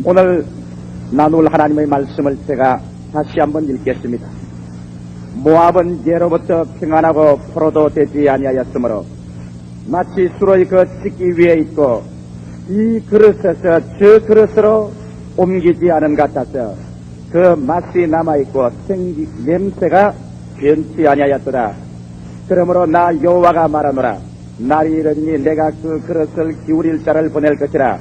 오늘 나눌 하나님의 말씀을 제가 다시 한번 읽겠습니다. 모압은 예로부터 평안하고 포로도 되지 아니하였으므로 마치 수로의 그 찢기 위에 있고 이 그릇에서 저 그릇으로 옮기지 않은 것 같아서 그 맛이 남아있고 냄새가 변치 아니하였더라. 그러므로 나 여호와가 말하노라. 날이 이르니 내가 그 그릇을 기울일 자를 보낼 것이라.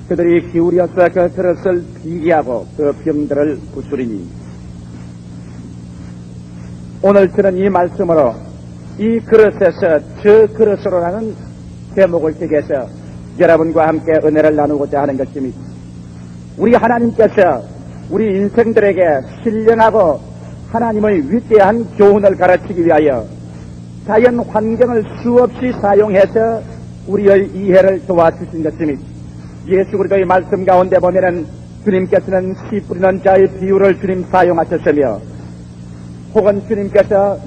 그들이 기울여서 그 그릇을 비기하고 그 병들을 부수리니. 오늘 저는 이 말씀으로 이 그릇에서 저 그릇으로라는 제목을 택해서 여러분과 함께 은혜를 나누고자 하는 것입니다. 우리 하나님께서 우리 인생들에게 신령하고 하나님의 위대한 교훈을 가르치기 위하여 자연 환경을 수없이 사용해서 우리의 이해를 도와주신 것입니다. 예수 그리스도의 말씀 가운데 보면은 주님께서는 씨 뿌리는 자의 비유를 주님 사용하셨으며 혹은 주님께서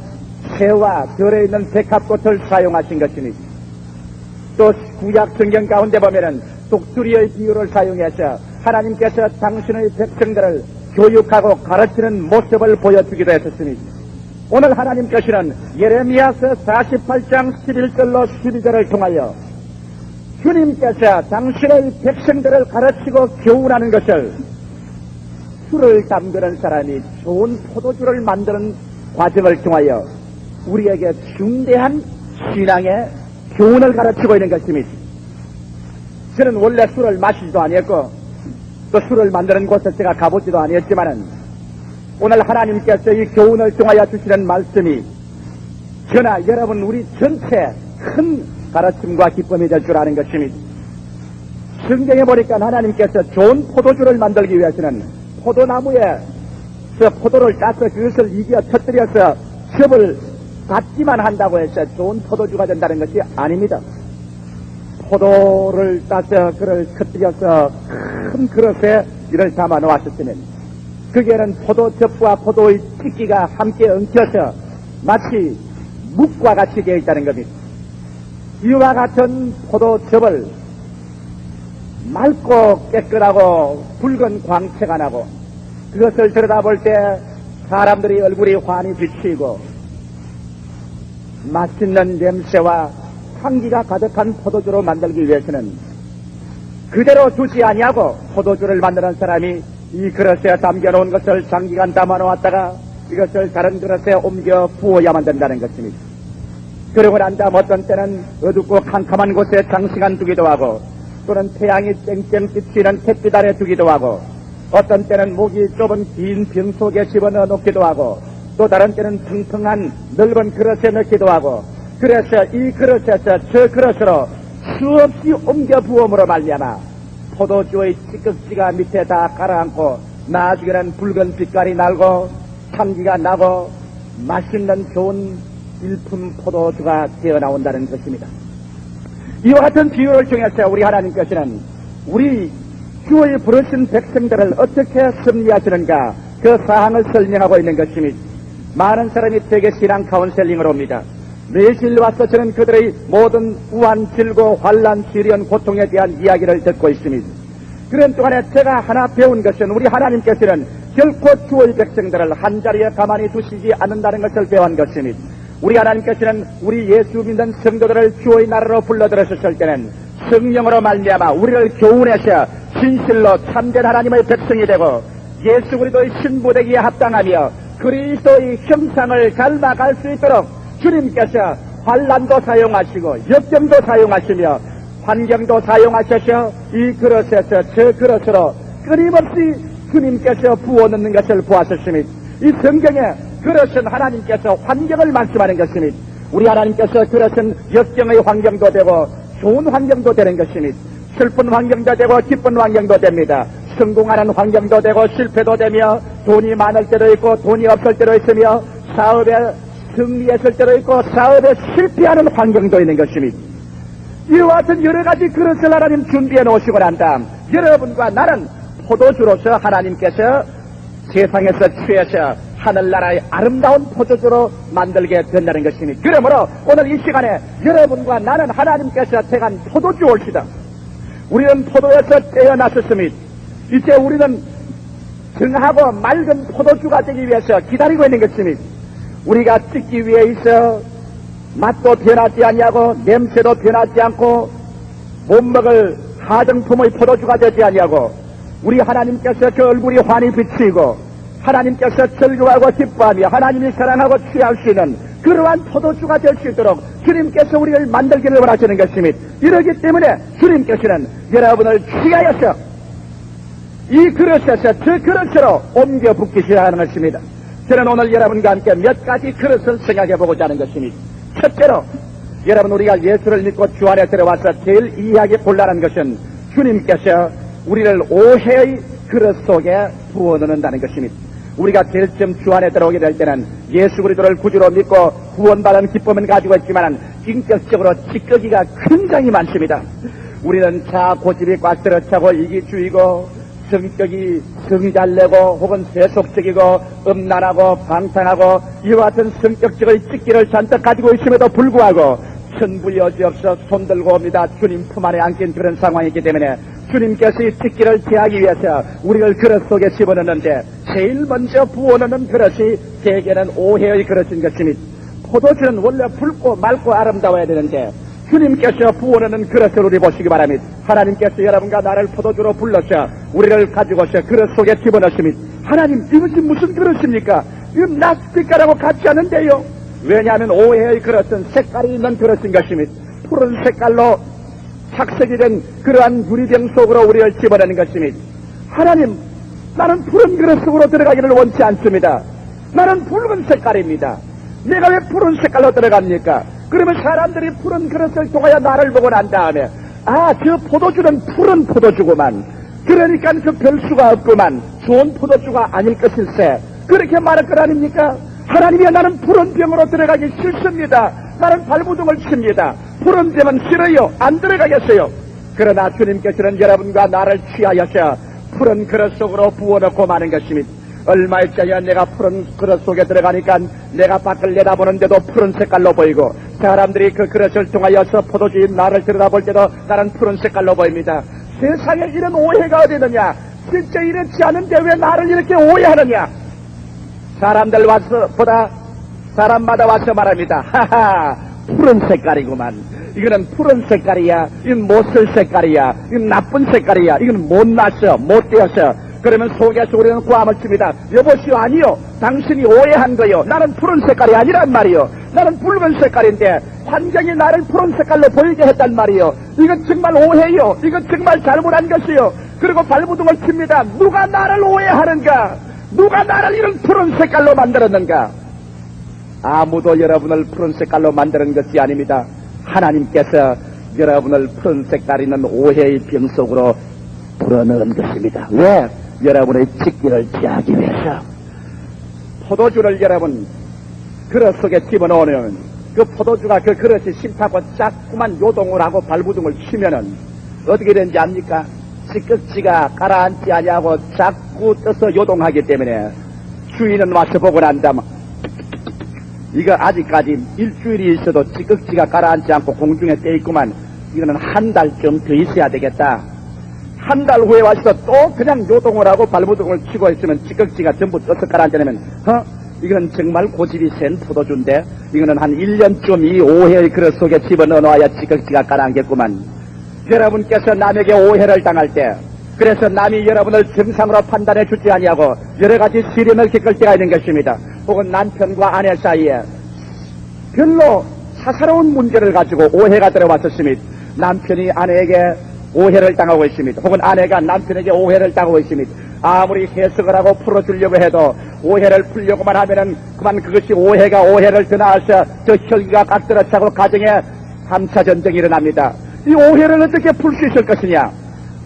새와 들에 있는 백합꽃을 사용하신 것입니다. 또 구약 성경 가운데 보면은 독수리의 비유를 사용해서 하나님께서 당신의 백성들을 교육하고 가르치는 모습을 보여주기도 했었습니다. 오늘 하나님께서는 예레미야서 48장 11절로 12절을 통하여 주님께서 당신의 백성들을 가르치고 교훈하는 것을 술을 담그는 사람이 좋은 포도주를 만드는 과정을 통하여 우리에게 중대한 신앙의 교훈을 가르치고 있는 것입니다. 저는 원래 술을 마시지도 아니었고 또 술을 만드는 곳에 제가 가보지도 아니었지만은 오늘 하나님께서 이 교훈을 통하여 주시는 말씀이 저나 여러분 우리 전체 큰 가르침과 기쁨이 될 줄 아는 것입니다. 성경에 보니까 하나님께서 좋은 포도주를 만들기 위해서는 포도나무에서 포도를 따서 그것을 이겨 터뜨려서 즙을 갖기만 한다고 해서 좋은 포도주가 된다는 것이 아닙니다. 포도를 따서 그를 터뜨려서 큰 그릇에 이를 담아 놓았었으면 거기에는 포도즙과 포도의 찢기가 함께 엉켜서 마치 묵과 같이 되어 있다는 겁니다. 이와 같은 포도즙을 맑고 깨끗하고 붉은 광채가 나고 그것을 들여다볼 때 사람들이 얼굴이 환히 비치고 맛있는 냄새와 향기가 가득한 포도주로 만들기 위해서는 그대로 두지 아니하고 포도주를 만드는 사람이 이 그릇에 담겨놓은 것을 장기간 담아놓았다가 이것을 다른 그릇에 옮겨 부어야만 된다는 것입니다. 그러고 난 다음 어떤 때는 어둡고 캄캄한 곳에 장시간 두기도 하고 또는 태양이 쨍쨍 비치는 햇빛 아래 두기도 하고 어떤 때는 목이 좁은 긴 병 속에 집어넣어 놓기도 하고 또 다른 때는 퉁퉁한 넓은 그릇에 넣기도 하고 그래서 이 그릇에서 저 그릇으로 수없이 옮겨 부음으로 말미암아 포도주의 찌꺼기가 밑에 다 가라앉고 나중에는 붉은 빛깔이 날고 향기가 나고 맛있는 좋은 일품 포도주가 되어나온다는 것입니다. 이와 같은 비유를 통해서 우리 하나님께서는 우리 주의 부르신 백성들을 어떻게 섭리하시는가 그 사항을 설명하고 있는 것입니다. 많은 사람이 되게 신앙 카운셀링을 옵니다. 매일 와서 저는 그들의 모든 우한, 질고, 환란, 시련, 고통에 대한 이야기를 듣고 있습니다. 그런 동안에 제가 하나 배운 것은 우리 하나님께서는 결코 주의 백성들을 한자리에 가만히 두시지 않는다는 것을 배운 것입니다. 우리 하나님께서는 우리 예수 믿는 성도들을 주의 나라로 불러들으셨을 때는 성령으로 말미암아 우리를 교훈해서 진실로 참된 하나님의 백성이 되고 예수 그리스도의 신부되기에 합당하며 그리스도의 형상을 닮아갈 수 있도록 주님께서 환난도 사용하시고 역경도 사용하시며 환경도 사용하셔서 이 그릇에서 저 그릇으로 끊임없이 주님께서 부어넣는 것을 보았었습니다. 이 성경에 그릇은 하나님께서 환경을 말씀하는 것입니다. 우리 하나님께서 그릇은 역경의 환경도 되고 좋은 환경도 되는 것입니다. 슬픈 환경도 되고 기쁜 환경도 됩니다. 성공하는 환경도 되고 실패도 되며 돈이 많을 때도 있고 돈이 없을 때도 있으며 사업에 승리했을 때도 있고 사업에 실패하는 환경도 있는 것입니다. 이와 같은 여러 가지 그릇을 하나님 준비해 놓으시고 난 다음 여러분과 나는 포도주로서 하나님께서 세상에서 취해서 하늘나라의 아름다운 포도주로 만들게 된다는 것입니다. 그러므로 오늘 이 시간에 여러분과 나는 하나님께서 택한 포도주 올시다. 우리는 포도에서 떼어났었습니다. 이제 우리는 정하고 맑은 포도주가 되기 위해서 기다리고 있는 것입니다. 우리가 찍기 위해 있어 맛도 변하지 아니하고 냄새도 변하지 않고 못 먹을 하정품의 포도주가 되지 아니하고 우리 하나님께서 그 얼굴이 환히 비치고 하나님께서 즐거워하고 기뻐하며 하나님이 사랑하고 취할 수 있는 그러한 포도주가 될 수 있도록 주님께서 우리를 만들기를 원하시는 것입니다. 이러기 때문에 주님께서는 여러분을 취하여서 이 그릇에서 저 그릇으로 옮겨 붓기셔야 하는 것입니다. 저는 오늘 여러분과 함께 몇 가지 그릇을 생각해 보고자 하는 것입니다. 첫째로 여러분 우리가 예수를 믿고 주 안에 들어와서 제일 이해하기 곤란한 것은 주님께서 우리를 오해의 그릇 속에 부어넣는다는 것입니다. 우리가 제일 처음 주 안에 들어오게 될 때는 예수 그리스도를 구주로 믿고 구원받은 기쁨은 가지고 있지만 인격적으로 찌꺼기가 굉장히 많습니다. 우리는 자 고집이 꽉 들어차고 이기주의고 성격이 성이 잘내고 혹은 세속적이고 음란하고 방탕하고 이와 같은 성격적인 찌기를 잔뜩 가지고 있음에도 불구하고 천부 여지없어 손들고 옵니다. 주님 품 안에 안긴 그런 상황이기 때문에 주님께서 이 찌기를 제하기 위해서 우리를 그릇 속에 집어넣는데 제일 먼저 부어넣는 그릇이 대개는 오해의 그릇인 것입니다. 포도주는 원래 붉고 맑고 아름다워야 되는데 주님께서 부어넣는 그릇을 우리 보시기 바랍니다. 하나님께서 여러분과 나를 포도주로 불러서 우리를 가지고서 그릇 속에 집어넣습니다. 하나님 이것이 무슨 그릇입니까? 이건 낯 빛깔하고 같지 않은데요. 왜냐하면 오해의 그릇은 색깔이 있는 그릇인 것입니다. 푸른 색깔로 착색이 된 그러한 유리병 속으로 우리를 집어넣는 것입니다. 하나님 나는 푸른 그릇 속으로 들어가기를 원치 않습니다. 나는 붉은 색깔입니다. 내가 왜 푸른 색깔로 들어갑니까? 그러면 사람들이 푸른 그릇을 통하여 나를 보고 난 다음에 저 포도주는 푸른 포도주구만. 그러니까 그 별수가 없구만. 좋은 포도주가 아닐 것일세. 그렇게 말할 것 아닙니까? 하나님이 나는 푸른 병으로 들어가기 싫습니다. 나는 발부둥을 칩니다. 푸른 병은 싫어요. 안 들어가겠어요. 그러나 주님께서는 여러분과 나를 취하여서 푸른 그릇 속으로 부어넣고 마는 것입니다. 얼마 있자야 내가 푸른 그릇 속에 들어가니까 내가 밖을 내다보는데도 푸른 색깔로 보이고 사람들이 그 그릇을 통하여서 포도주인 나를 들여다볼 때도 나는 푸른 색깔로 보입니다. 세상에 이런 오해가 어디 있느냐? 진짜 이렇지 않은데 왜 나를 이렇게 오해하느냐? 사람들 와서 보다 사람마다 와서 말합니다. 하하 푸른 색깔이구만. 이거는 푸른 색깔이야. 이건 못쓸 색깔이야. 이건 나쁜 색깔이야. 이건 못났어. 못되었어. 그러면 속에서 우리는 고함을 칩니다. 여보시오 아니요. 당신이 오해한 거요. 나는 푸른 색깔이 아니란 말이요. 나는 붉은 색깔인데 환경이 나를 푸른 색깔로 보이게 했단 말이요. 이건 정말 오해요. 이건 정말 잘못한 것이요. 그리고 발부둥을 칩니다. 누가 나를 오해하는가? 누가 나를 이런 푸른 색깔로 만들었는가? 아무도 여러분을 푸른 색깔로 만드는 것이 아닙니다. 하나님께서 여러분을 푸른 색깔 있는 오해의 병 속으로 불어넣은 것입니다. 왜? 여러분의 찌기를 제하기 위해서. 포도주를 여러분 그릇 속에 집어넣으면 그 포도주가 그 그릇이 심타고 자꾸만 요동을 하고 발부둥을 치면은 어떻게 되는지 압니까? 찌꺼기가 가라앉지 아니하고 자꾸 떠서 요동하기 때문에 주인은 와서 보고 난 다음 이거 아직까지 일주일이 있어도 찌꺼기가 가라앉지 않고 공중에 떠 있구만. 이거는 한 달쯤 더 있어야 되겠다. 한 달 후에 와서 또 그냥 요동을 하고 발부둥을 치고 있으면 찌꺼기가 전부 떠서 가라앉으면 이거는 정말 고집이 센 포도주인데 이거는 한 1년쯤 이 오해의 그릇 속에 집어넣어야 찌꺼기가 가라앉겠구만. 여러분께서 남에게 오해를 당할 때 그래서 남이 여러분을 정상으로 판단해 주지 아니하고 여러 가지 시련을 겪을 때가 있는 것입니다. 혹은 남편과 아내 사이에 별로 사사로운 문제를 가지고 오해가 들어왔었습니다. 남편이 아내에게 오해를 당하고 있습니다. 혹은 아내가 남편에게 오해를 당하고 있습니다. 아무리 해석을 하고 풀어주려고 해도 오해를 풀려고만 하면은 그만 그것이 오해가 오해를 더 나아서 저 혈기가 각 들어차고 가정에 3차 전쟁이 일어납니다. 이 오해를 어떻게 풀 수 있을 것이냐?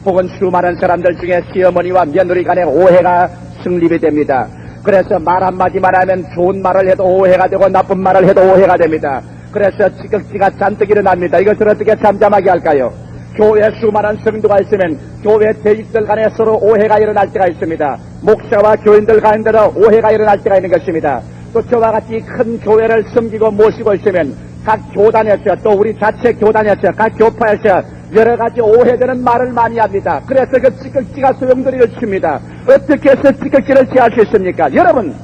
혹은 수많은 사람들 중에 시어머니와 며느리 간에 오해가 성립이 됩니다. 그래서 말 한마디만 하면 좋은 말을 해도 오해가 되고 나쁜 말을 해도 오해가 됩니다. 그래서 찌꺼기가 잔뜩 일어납니다. 이것을 어떻게 잠잠하게 할까요? 교회 수많은 성도가 있으면 교회 대익들 간에 서로 오해가 일어날 때가 있습니다. 목사와 교인들 간에도 오해가 일어날 때가 있는 것입니다. 또 저와 같이 큰 교회를 섬기고 모시고 있으면 각 교단에서 또 우리 자체 교단에서 각 교파에서 여러 가지 오해되는 말을 많이 합니다. 그래서 그 찌꺼기가 소용돌이를 칩니다. 어떻게 해서 찌꺼기를 취할 수 있습니까? 여러분,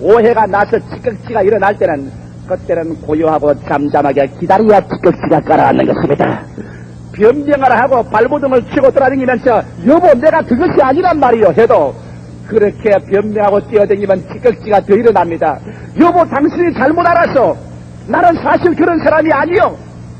오해가 나서 찌꺼기가 일어날 때는 그때는 고요하고 잠잠하게 기다려야 찌꺼기가 가라앉는 것입니다. 변명을 하고 발버둥을 치고 돌아다니면서 여보 내가 그것이 아니란 말이요 해도 그렇게 변명하고 뛰어다니면 찌꺼기가 더 일어납니다. 여보 당신이 잘못 알았어. 나는 사실 그런 사람이 아니요.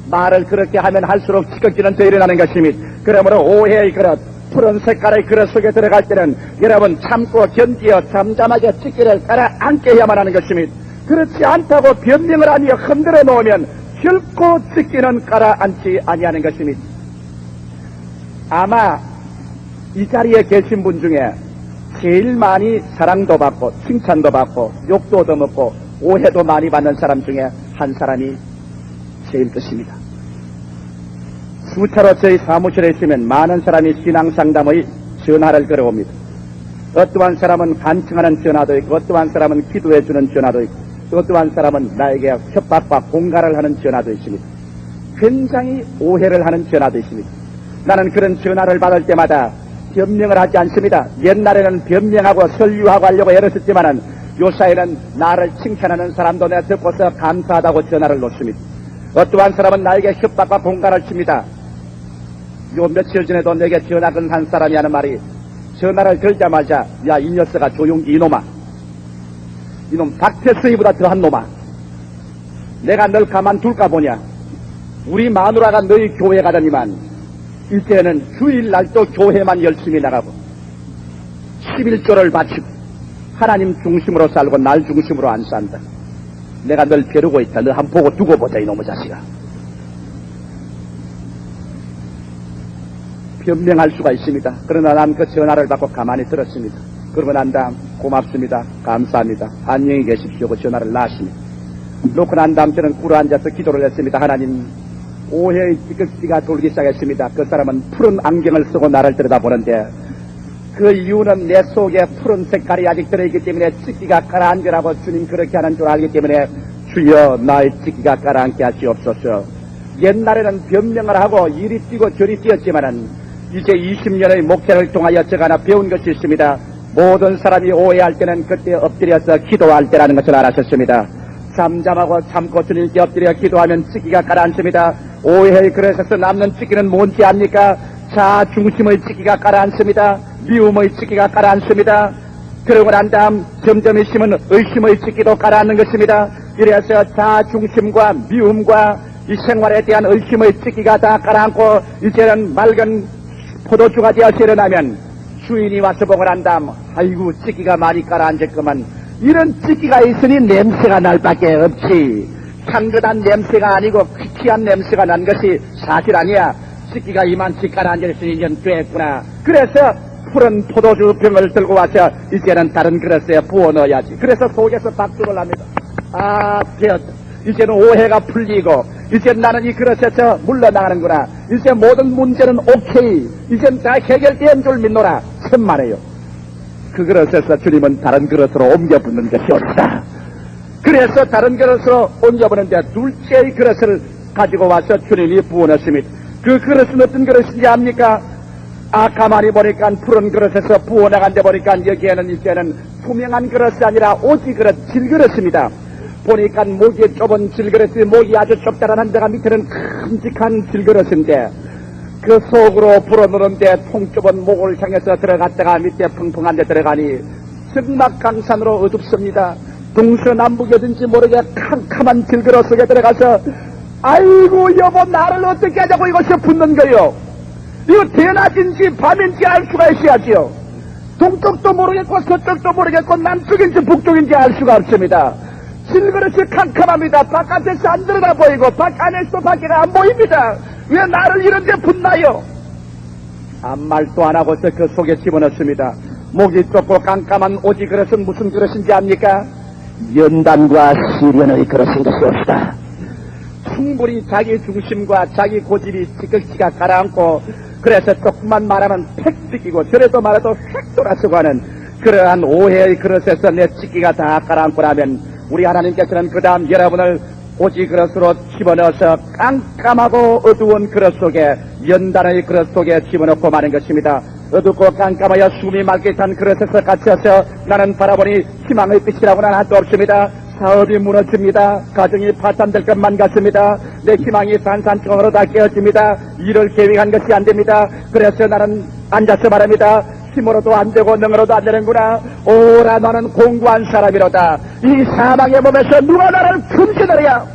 말을 그렇게 하면 할수록 찌꺼기는 더 일어나는 것입니다. 그러므로 오해의 그릇, 푸른 색깔의 그릇 속에 들어갈 때는 여러분 참고 견디어 잠잠하게 찌꺼기를 깔아앉게 해야만 하는 것입니다. 그렇지 않다고 변명을 하며 흔들어 놓으면 결코 찌꺼기는 깔아앉지 아니하는 것입니다. 아마 이 자리에 계신 분 중에 제일 많이 사랑도 받고 칭찬도 받고 욕도 얻어먹고 오해도 많이 받는 사람 중에 한 사람이 제일 것입니다. 수차로 저희 사무실에 있으면 많은 사람이 신앙상담의 전화를 걸어옵니다. 어떠한 사람은 간청하는 전화도 있고 어떠한 사람은 기도해주는 전화도 있고 어떠한 사람은 나에게 협박과 공갈을 하는 전화도 있습니다. 굉장히 오해를 하는 전화도 있습니다. 나는 그런 전화를 받을 때마다 변명을 하지 않습니다. 옛날에는 변명하고 설유하고 하려고 애를 썼지만은 요사이는 나를 칭찬하는 사람도 내가 듣고서 감사하다고 전화를 놓습니다. 어떠한 사람은 나에게 협박과 공갈을 칩니다. 요 며칠 전에도 내게 전화 건 한 사람이 하는 말이 전화를 걸자마자 야 이 녀석아 조용히 이놈아 이놈 박태수이보다 더한 놈아 내가 널 가만둘까 보냐 우리 마누라가 너희 교회 가더니만 이제는 주일날도 교회만 열심히 나가고 11조를 바치고 하나님 중심으로 살고 날 중심으로 안 산다. 내가 널 벼르고 있다. 너 한 번 보고 두고 보자 이놈의 자식아. 변명할 수가 있습니다. 그러나 난 그 전화를 받고 가만히 들었습니다. 그러고 난 다음 고맙습니다. 감사합니다. 안녕히 계십시오. 그 전화를 놨습니다. 놓고 난 다음 저는 꿇어 앉아서 기도를 했습니다. 하나님 오해의 찌꺼기가 돌기 시작했습니다. 그 사람은 푸른 안경을 쓰고 나를 들여다보는데 그 이유는 내 속에 푸른 색깔이 아직 들어있기 때문에 찌꺼기가 가라앉으라고 주님 그렇게 하는 줄 알기 때문에 주여 나의 찌꺼기가 가라앉게 하시옵소서. 옛날에는 변명을 하고 이리 뛰고 저리 뛰었지만은 이제 20년의 목회를 통하여 제가 하나 배운 것이 있습니다. 모든 사람이 오해할 때는 그때 엎드려서 기도할 때라는 것을 알았었습니다. 잠잠하고 참고 주님께 엎드려 기도하면 찌꺼기가 가라앉습니다. 오해의 그릇에서 남는 찌꺼기는 뭔지 압니까? 자중심의 찌꺼기가 가라앉습니다. 미움의 찌꺼기가 가라앉습니다. 그러고 난 다음 점점 있으면 의심의 찌꺼기도 가라앉는 것입니다. 이래서 자중심과 미움과 이 생활에 대한 의심의 찌꺼기가 다 가라앉고 이제는 맑은 포도주가 되어서 일어나면 주인이 와서 보고 난 다음 아이고 찌꺼기가 많이 가라앉았구만. 이런 찌꺼기가 있으니 냄새가 날 밖에 없지. 향긋한 냄새가 아니고 퀴퀴한 냄새가 난 것이 사실 아니야. 찌꺼기가 이만치 가라앉았으니 이젠 됐구나. 그래서 푸른 포도주 병을 들고 와서 이제는 다른 그릇에 부어 넣어야지. 그래서 속에서 박수를 합니다. 아 되었다. 이제는 오해가 풀리고 이제 나는 이 그릇에서 물러나가는구나. 이제 모든 문제는 오케이. 이젠 다 해결된 줄 믿노라. 천만에요. 그 그릇에서 주님은 다른 그릇으로 옮겨붓는 것이 옳다. 그래서 다른 그릇으로 옮겨보는데 둘째의 그릇을 가지고 와서 주님이 부어넣습니다. 그 그릇은 어떤 그릇인지 압니까? 가만히 보니까 푸른 그릇에서 부어나간데 보니까 여기에는 이제는 투명한 그릇이 아니라 오지 그릇, 질그릇입니다. 보니까 목이 좁은 질그릇이 목이 아주 좁다란 데가 밑에는 큼직한 질그릇인데 그 속으로 불어넣는데 통 좁은 목을 향해서 들어갔다가 밑에 펑펑한 데 들어가니 승막강산으로 어둡습니다. 동서남북이든지 모르게 캄캄한 질그릇 속에 들어가서 아이고 여보 나를 어떻게 하자고 이것이 붙는 거요. 이거 대낮인지 밤인지 알 수가 있어야지요. 동쪽도 모르겠고 서쪽도 모르겠고 남쪽인지 북쪽인지 알 수가 없습니다. 질그릇이 캄캄합니다. 바깥에서 안 들어다 보이고 안에서 밖에가 안 보입니다. 왜 나를 이런 데 붙나요? 아무 말도 안 하고서 그 속에 집어넣습니다. 목이 좁고 깜깜한 오지 그릇은 무슨 그릇인지 압니까? 연단과 시련의 그릇인 것이 옵시다. 충분히 자기 중심과 자기 고집이 찌꺼기가 가라앉고 그래서 조금만 말하면 팩 뜯기고 저래도 말해도 휙 돌아서고 하는 그러한 오해의 그릇에서 내 찌꺼기가 다 가라앉고 나면 우리 하나님께서는 그 다음 여러분을 오지 그릇으로 집어넣어서 깜깜하고 어두운 그릇 속에, 연단의 그릇 속에 집어넣고 마는 것입니다. 어둡고 깜깜하여 숨이 맑게 탄 그릇에서 갇혀서 나는 바라보니 희망의 빛이라고는 하나도 없습니다. 사업이 무너집니다. 가정이 파탄될 것만 같습니다. 내 희망이 산산조각으로 다 깨어집니다. 일을 계획한 것이 안 됩니다. 그래서 나는 앉아서 말합니다. 힘으로도 안 되고 능으로도 안 되는구나. 오라 너는 공부한 사람이로다. 이 사망의 몸에서 누가 나를 금지하랴.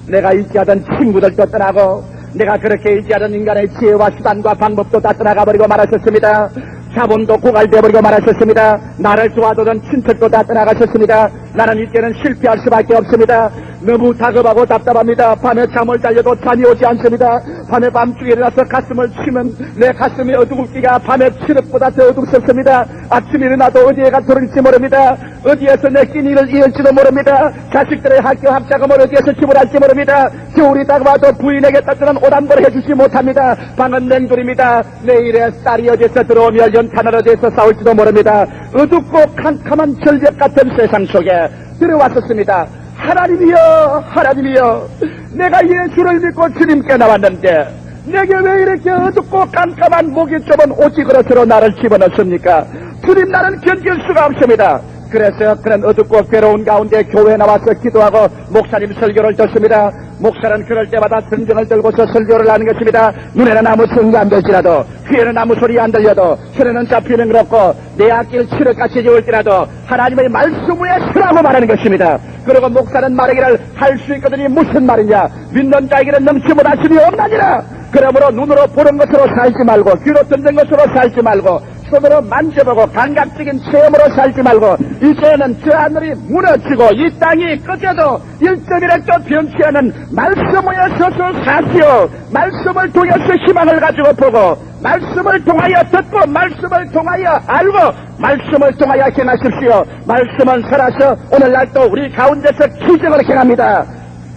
내가 의지하던 친구들도 떠나고 내가 그렇게 의지하던 인간의 지혜와 수단과 방법도 다 떠나가버리고 말하셨습니다. 자본도 고갈되어버리고 말하셨습니다. 나를 도와주던 친척도 다 떠나가셨습니다. 나는 이제는 실패할 수밖에 없습니다. 너무 다급하고 답답합니다. 밤에 잠을 자려도 잠이 오지 않습니다. 밤에 밤중에 일어나서 가슴을 치면 내 가슴이 어두울기가 밤에 칠흑보다 더 어둡습니다. 아침에 일어나도 어디에가 돌을지 모릅니다. 어디에서 내 끼니를 이을지도 모릅니다. 자식들의 학교 학자금을 어디에서 지불할지 모릅니다. 겨울이 다가와도 부인에게 따뜻한 옷 한 벌 해주지 못합니다. 방은 냉돌입니다. 내일에 쌀이 어디에서 들어오며 연탄을 어디에서 싸울지도 모릅니다. 어둡고 캄캄한 절벽 같은 세상 속에 들어왔었습니다. 하나님이여, 하나님이여, 내가 예수를 믿고 주님께 나왔는데 내게 왜 이렇게 어둡고 깜깜한 목이 좁은 오지 그릇으로 나를 집어넣습니까? 주님, 나는 견딜 수가 없습니다. 그래서 그런 어둡고 괴로운 가운데 교회에 나와서 기도하고 목사님 설교를 듣습니다. 목사는 그럴 때마다 성경을 들고서 설교를 하는 것입니다. 눈에는 아무 성이 안 들지라도, 귀에는 아무 소리 안 들려도, 손에는 잡히는 것 없고 내 앞길 칠흑같이 지울지라도 하나님의 말씀 위에 서라고 말하는 것입니다. 그리고 목사는 말하기를 할 수 있거든이 무슨 말이냐, 믿는 자에게는 넘치 못하심이 없나니라. 그러므로 눈으로 보는 것으로 살지 말고, 귀로 듣는 것으로 살지 말고, 손으로 만져보고 감각적인 체험으로 살지 말고, 이제는 저 하늘이 무너지고 이 땅이 꺼져도 1.1획도 변치 않은 말씀 위에 서서 사시오. 말씀을 통해서 희망을 가지고 보고, 말씀을 통하여 듣고, 말씀을 통하여 알고, 말씀을 통하여 행하십시오. 말씀은 살아서 오늘날 또 우리 가운데서 기적을 행합니다.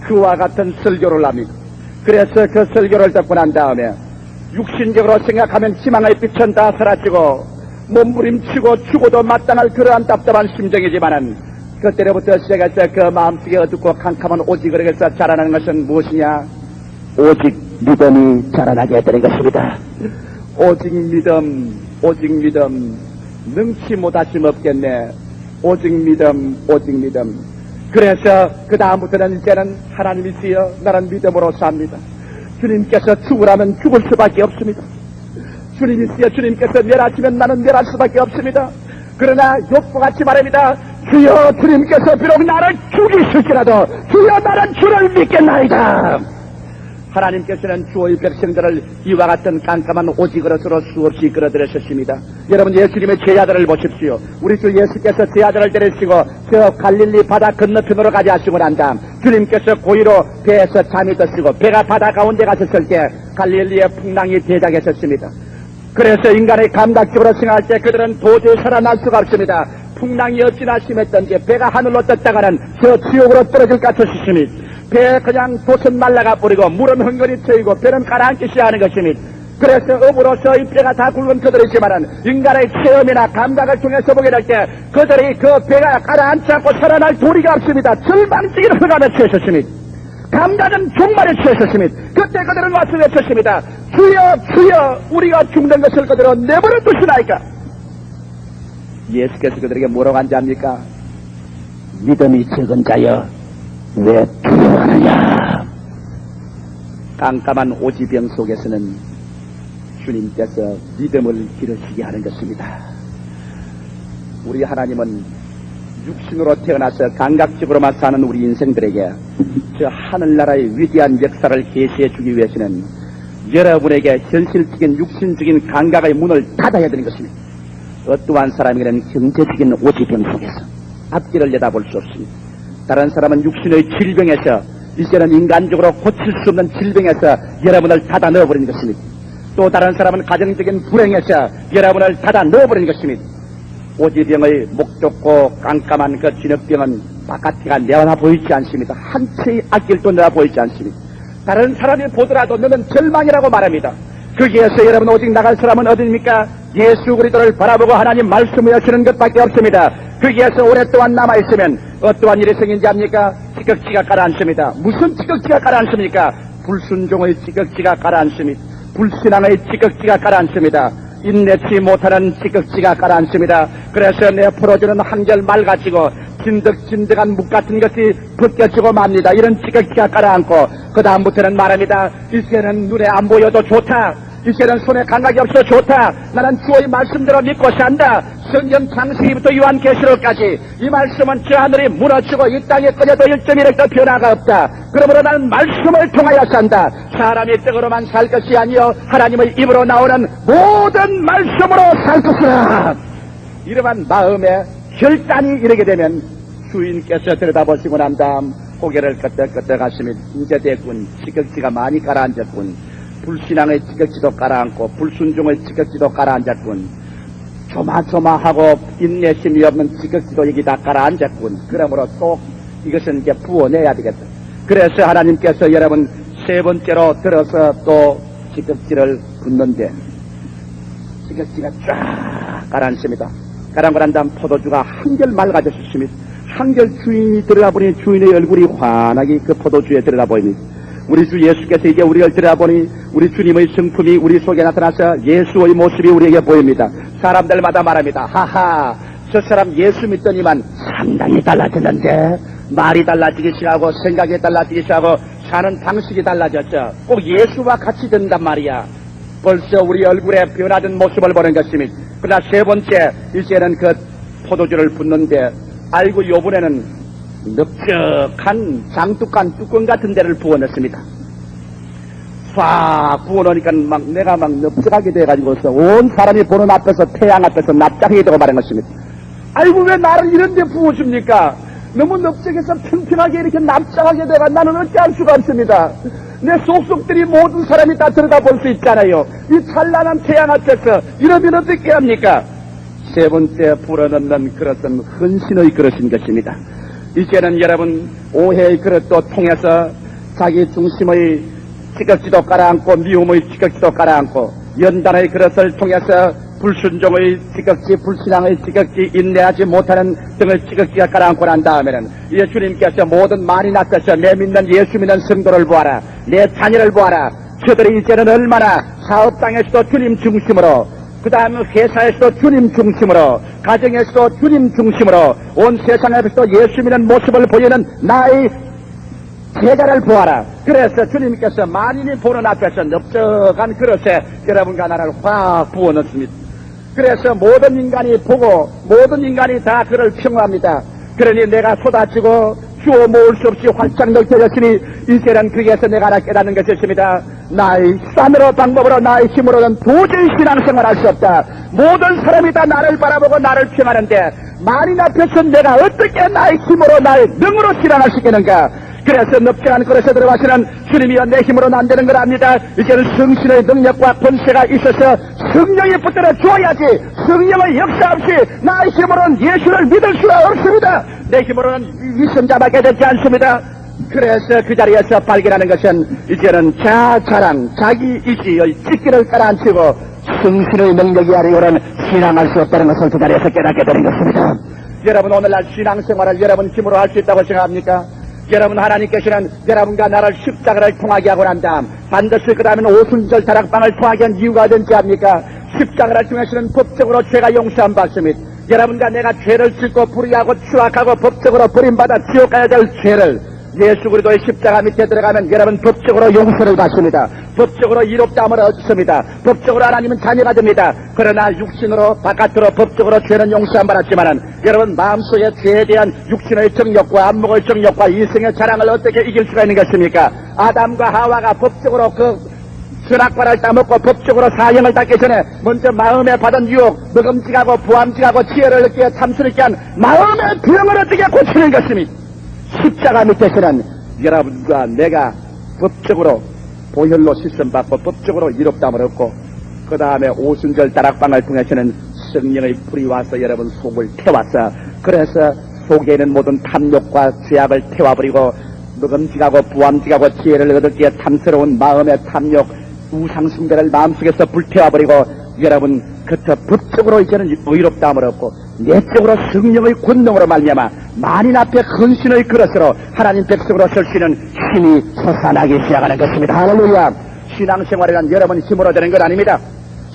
그와 같은 설교를 합니다. 그래서 그 설교를 듣고 난 다음에 육신적으로 생각하면 희망의 빛은 다 사라지고 몸부림치고 죽어도 마땅할 그러한 답답한 심정이지만은, 그때로부터 시작해서 그 마음속에 어둡고 캄캄한 오직 그릇에서 자라나는 것은 무엇이냐? 오직 믿음이 자라나게 되는 것입니다. 오직 믿음, 오직 믿음, 능치 못하심 없겠네. 오직 믿음, 오직 믿음. 그래서 그 다음부터는 이제는 하나님이시여 나는 믿음으로 삽니다. 주님께서 죽으라면 죽을 수밖에 없습니다. 주님이시여 주님께서 멸하시면 나는 멸할 수밖에 없습니다. 그러나 욥과 같이 말합니다. 주여, 주님께서 비록 나를 죽이실지라도 주여 나는 주를 믿겠나이다. 하나님께서는 주의 백성들을 이와 같은 깜깜한 오지 그릇으로 수없이 끌어들이셨습니다. 여러분, 예수님의 제자들을 보십시오. 우리 주 예수께서 제자들을 데리시고 저 갈릴리 바다 건너편으로 가지 하시고 난 다음 주님께서 고의로 배에서 잠이 드시고 배가 바다 가운데 가셨을 때 갈릴리의 풍랑이 대작했었습니다. 그래서 인간의 감각적으로 생각할 때 그들은 도저히 살아날 수가 없습니다. 풍랑이 어찌나 심했던지 배가 하늘로 떴다가는 저 지옥으로 떨어질 것 같으시니 배 그냥 돛은 말라가 버리고 물은 흥건히 트이고 배는 가라앉기 시작하는 것이니, 그래서 업으로서 이 배가 다 굵은 그들이지만은 인간의 체험이나 감각을 통해서 보게 될 때 그들이 그 배가 가라앉지 않고 살아날 도리가 없습니다. 절망적인 흑암에 처했었으니, 감각은 종말에 처했었으니, 그때 그들은 와서 외쳤습니다. 주여, 주여, 우리가 죽는 것을 그대로 내버려 두시나이까. 예수께서 그들에게 뭐라고 한지 압니까? 믿음이 적은 자여 왜 두려워하느냐. 깜깜한 오지병 속에서는 주님께서 믿음을 기르시게 하는 것입니다. 우리 하나님은 육신으로 태어나서 감각적으로만 사는 우리 인생들에게 저 하늘나라의 위대한 역사를 계시해 주기 위해서는 여러분에게 현실적인 육신적인 감각의 문을 닫아야 되는 것입니다. 어떠한 사람에게는 경제적인 오지병 속에서 앞길을 내다볼 수 없습니다. 다른 사람은 육신의 질병에서, 이제는 인간적으로 고칠 수 없는 질병에서 여러분을 닫아 넣어버리는 것입니다. 또 다른 사람은 가정적인 불행에서 여러분을 닫아 넣어버리는 것입니다. 오지병의 목좁고 깜깜한 그 진흙병은 바깥에가 내어나 보이지 않습니다. 한 채의 앞길도 내어 보이지 않습니다. 다른 사람이 보더라도 너는 절망이라고 말합니다. 거기에서 여러분 오직 나갈 사람은 어디입니까? 예수 그리스도를 바라보고 하나님 말씀을 여시는 것밖에 없습니다. 거기에서 오랫동안 남아있으면 어떠한 일이 생긴지 압니까? 찌꺼기가 가라앉습니다. 무슨 찌꺼기가 가라앉습니까? 불순종의 찌꺼기가 가라앉습니다. 불신앙의 찌꺼기가 가라앉습니다. 인내치 못하는 찌꺼기가 가라앉습니다. 그래서 내 풀어주는 한결 맑아지고 진득진득한 묵 같은 것이 벗겨지고 맙니다. 이런 찌꺼기가 가라앉고 그 다음부터는 말합니다. 이제는 눈에 안 보여도 좋다. 이제는 손에 감각이 없어 좋다. 나는 주의 말씀대로 믿고 산다. 성경 창세기부터 요한계시록까지 이 말씀은 저 하늘이 무너지고 이 땅에 꺼져도 1.1획도 변화가 없다. 그러므로 나는 말씀을 통하여 산다. 사람이 떡으로만 살 것이 아니요 하나님의 입으로 나오는 모든 말씀으로 살 것이라. 이러한 마음에 결단이 이르게 되면 주인께서 들여다보시고 난 다음 고개를 끄덕끄덕 하시면 이제 됐군. 찌꺼기가 많이 가라앉았군. 불신앙의 찌꺼기도 가라앉고 불순종의 찌꺼기도 가라앉았군. 조마조마하고 인내심이 없는 찌꺼기도 여기 다 가라앉았군. 그러므로 또 이것은 이제 부어내야 되겠다. 그래서 하나님께서 여러분 세 번째로 들어서 또 찌꺼기를 붓는데 찌꺼기가 쫙 가라앉습니다. 가라앉고 난 다음 포도주가 한결 맑아졌습니다. 한결 주인이 들여다보니 주인의 얼굴이 환하게 그 포도주에 들여다보입니다. 우리 주 예수께서 이제 우리를 들여다보니 우리 주님의 성품이 우리 속에 나타나서 예수의 모습이 우리에게 보입니다. 사람들마다 말합니다. 하하, 저 사람 예수 믿더니만 상당히 달라졌는데 말이 달라지기 시작하고 생각이 달라지기 시작하고 사는 방식이 달라졌죠. 꼭 예수와 같이 된단 말이야. 벌써 우리 얼굴에 변화된 모습을 보는 것입니다. 그러나 세 번째, 이제는 그 포도주를 붓는데 알고 요번에는 넓적한 장독한 뚜껑 같은 데를 부어냈습니다. 싹 부어놓으니까 내가 넓적하게 돼가지고서 온 사람이 보는 앞에서 태양 앞에서 납작하게 되고 말한 것입니다. 아이고 왜 나를 이런 데 부어줍니까? 너무 넓적해서 평평하게 이렇게 납작하게 돼가 나는 어찌할 수가 없습니다. 내 속속들이 모든 사람이 다 들여다볼 수 있잖아요. 이 찬란한 태양 앞에서 이러면 어떻게 합니까? 세 번째 불어넣는 그릇은 헌신의 그릇인 것입니다. 이제는 여러분 오해의 그릇도 통해서 자기 중심의 찌꺼기도 깔아앉고 미움의 찌꺼기도 깔아앉고 연단의 그릇을 통해서 불순종의 찌꺼기, 불신앙의 찌꺼기, 인내하지 못하는 등의 찌꺼기가 깔아앉고 난 다음에는 이제 주님께서 모든 만인 앞에서 내 믿는 예수 믿는 성도를 보아라. 내 자녀를 보아라. 저들이 이제는 얼마나 사업장에서도 주님 중심으로 그 다음에 회사에서도 주님 중심으로 가정에서도 주님 중심으로 온 세상에서도 예수 믿는 모습을 보이는 나의 제자를 보아라. 그래서 주님께서 만인이 보는 앞에서 넓적한 그릇에 여러분과 나를 확 부어넣습니다. 그래서 모든 인간이 보고 모든 인간이 다 그를 평화합니다. 그러니 내가 쏟아지고 주어 모을 수 없이 활짝 넓혀졌으니 이제는 거기에서 내가 하나 깨닫는 것이 있습니다. 나의 수단으로 방법으로 나의 힘으로는 도저히 신앙생활 할 수 없다. 모든 사람이 다 나를 바라보고 나를 평하는데 만인 앞에서 내가 어떻게 나의 힘으로 나의 능으로 신앙할 수 있겠는가. 그래서 넓적한 그릇에 들어가시는 주님이여 내 힘으로는 안 되는 걸 압니다. 이제는 성신의 능력과 권세가 있어서 성령이 붙들어 주어야지 성령의 역사 없이 나의 힘으로는 예수를 믿을 수가 없습니다. 내 힘으로는 위선자밖에 되지 않습니다. 그래서 그 자리에서 발견하는 것은 이제는 자랑, 자기 이지의 찢기를 깔아앉히고 성신의 능력이 아니고는 신앙할 수 없다는 것을 그 자리에서 깨닫게 되는 것입니다. 여러분 오늘날 신앙생활을 여러분 힘으로 할 수 있다고 생각합니까? 여러분 하나님께서는 여러분과 나를 십자가를 통하게 하고 난 다음 반드시 그 다음에는 오순절 다락방을 통하게 한 이유가 어딘지 압니까? 십자가를 통해서는 법적으로 죄가 용서함 받습니다. 여러분과 내가 죄를 짓고 불의하고 추악하고 법적으로 버림받아 지옥 가야 될 죄를 예수 그리스도의 십자가 밑에 들어가면 여러분 법적으로 용서를 받습니다. 법적으로 이롭다함을 얻습니다. 법적으로 하나님은 자녀가 됩니다. 그러나 육신으로 바깥으로 법적으로 죄는 용서 안 받았지만은 여러분 마음속에 죄에 대한 육신의 정욕과 안목의 정욕과 이성의 자랑을 어떻게 이길 수가 있는 것입니까? 아담과 하와가 법적으로 그 선악과를 따먹고 법적으로 사형을 받기 전에 먼저 마음에 받은 유혹, 먹음직하고 부함직하고 지혜를 느끼고 탐스럽게 한 마음의 병을 어떻게 고치는 것입니까? 십자가 밑에서는 여러분과 내가 법적으로 보혈로 씻음받고 법적으로 이롭다함을 얻고 그 다음에 오순절 다락방을 통해서는 성령의 불이 와서 여러분 속을 태워서 그래서 속에 있는 모든 탐욕과 죄악을 태워버리고 먹음직하고 부함직하고 지혜를 얻기에 탐스러운 마음의 탐욕 우상숭배를 마음속에서 불태워버리고 여러분 그저 법적으로 이제는 의롭다함을 얻고 내적으로 성령의 권능으로 말미암아 만인 앞에 헌신의 그릇으로 하나님 백성으로 설 수 있는 힘이 솟아나기 시작하는 것입니다. 할렐루야. 신앙생활이란 여러분이 힘으로 되는 건 아닙니다.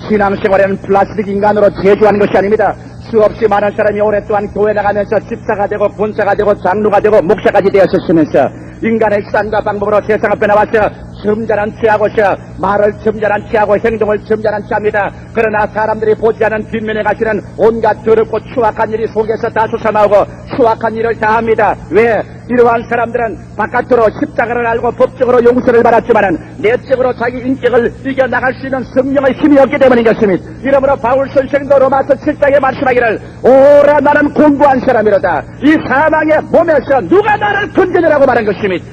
신앙생활에는 플라스틱 인간으로 제조하는 것이 아닙니다. 수없이 많은 사람이 오랫동안 교회 나가면서 집사가 되고 권사가 되고 장로가 되고 목사까지 되었으면서 인간의 수단과 방법으로 세상을 변화와서 점잖은 취하고서 말을 점잖은 취하고 행동을 점잖은 취합니다. 그러나 사람들이 보지 않은 뒷면에 가시는 온갖 더럽고 추악한 일이 속에서 다 솟아나오고 추악한 일을 다 합니다. 왜? 이러한 사람들은 바깥으로 십자가를 알고 법적으로 용서를 받았지만은 내적으로 자기 인격을 이겨나갈 수 있는 성령의 힘이 없기 때문인 것입니다. 이러므로 바울 선생도 로마서 7장에 말씀하기를 오라 나는 공부한 사람이로다. 이 사망의 몸에서 누가 나를 건져내라고 말한 것입니다.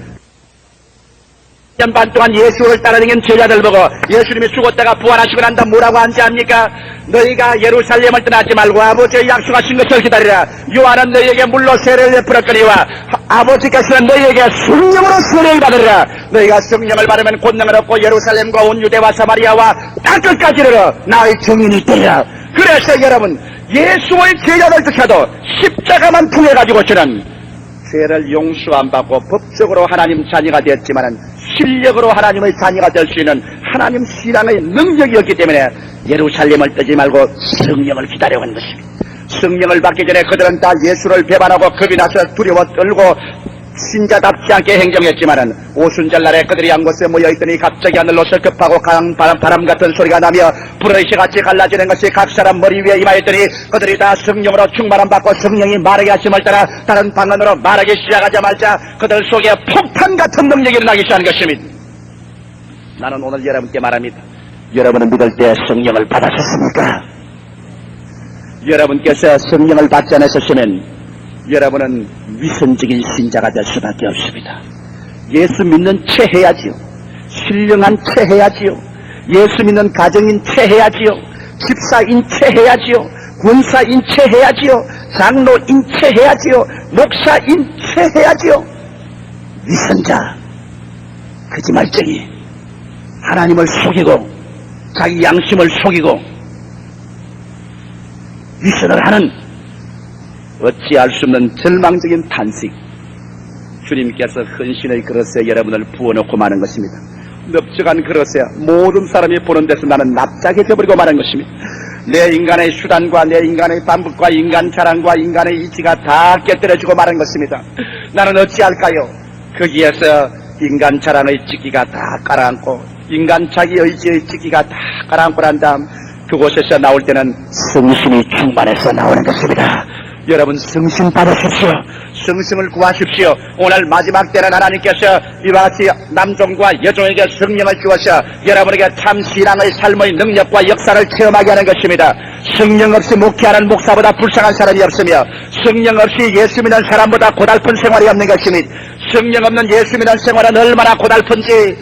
1년 반 동안 예수를 따라다니는 제자들 보고 예수님이 죽었다가 부활하시고 난 다음 뭐라고 한지 압니까? 너희가 예루살렘을 떠나지 말고 아버지의 약속하신 것을 기다리라. 요한은 너희에게 물로 세례를 베풀었거니와 아버지께서는 너희에게 성령으로 세례를 받으리라. 너희가 성령을 받으면 권능을 얻고 예루살렘과 온 유대와 사마리아와 땅끝까지 이르러 나의 증인이 되리라. 그래서 여러분 예수의 제자들조차도 십자가만 통해가지고서는 죄를 용서 안 받고 법적으로 하나님 자녀가 되었지만은 실력으로 하나님의 자녀가 될 수 있는 하나님 신앙의 능력이었기 때문에 예루살렘을 뜨지 말고 성령을 기다려온 것입니다. 성령을 받기 전에 그들은 다 예수를 배반하고 겁이 나서 두려워 떨고 신자답지 않게 행정했지만은 오순절날에 그들이 한 곳에 모여있더니 갑자기 하늘로 설급하고 강한 바람 같은 소리가 나며 불의시같이 갈라지는 것이 각 사람 머리 위에 임하였더니 그들이 다 성령으로 충만함 받고 성령이 말하게 하심을 따라 다른 방언으로 말하기 시작하자마자 그들 속에 폭탄 같은 능력이 일어나기 시작한 것입니다. 나는 오늘 여러분께 말합니다. 여러분은 믿을 때 성령을 받으셨습니까? 여러분께서 성령을 받지 않으셨으면 여러분은 위선적인 신자가 될 수밖에 없습니다. 예수 믿는 채 해야지요. 신령한 채 해야지요. 예수 믿는 가정인 채 해야지요. 집사인 채 해야지요. 권사인 채 해야지요. 장로인 채 해야지요. 목사인 채 해야지요. 위선자, 거짓말쟁이, 하나님을 속이고 자기 양심을 속이고 위선을 하는 어찌할 수 없는 절망적인 탄식. 주님께서 헌신의 그릇에 여러분을 부어놓고 마는 것입니다. 넓적한 그릇에 모든 사람이 보는 데서 나는 납작해져버리고 마는 것입니다. 내 인간의 수단과 내 인간의 반복과 인간 자랑과 인간의 이치가 다 깨뜨려지고 마는 것입니다. 나는 어찌할까요? 거기에서 인간 자랑의 찌기가 다 깔아앉고 인간 자기 의지의 찌기가 다 깔아앉고 난 다음 그곳에서 나올 때는 성신이 충만해서 나오는 것입니다. 여러분 성신 받으십시오. 성신을 구하십시오. 오늘 마지막 때는 하나님께서 이와 같이 남종과 여종에게 성령을 주어서 여러분에게 참 신앙의 삶의 능력과 역사를 체험하게 하는 것입니다. 성령 없이 목회하는 목사보다 불쌍한 사람이 없으며 성령 없이 예수 믿는 사람보다 고달픈 생활이 없는 것입니다. 성령 없는 예수 믿는 생활은 얼마나 고달픈지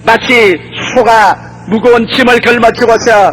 마치 소가 무거운 짐을 걸머쥐고서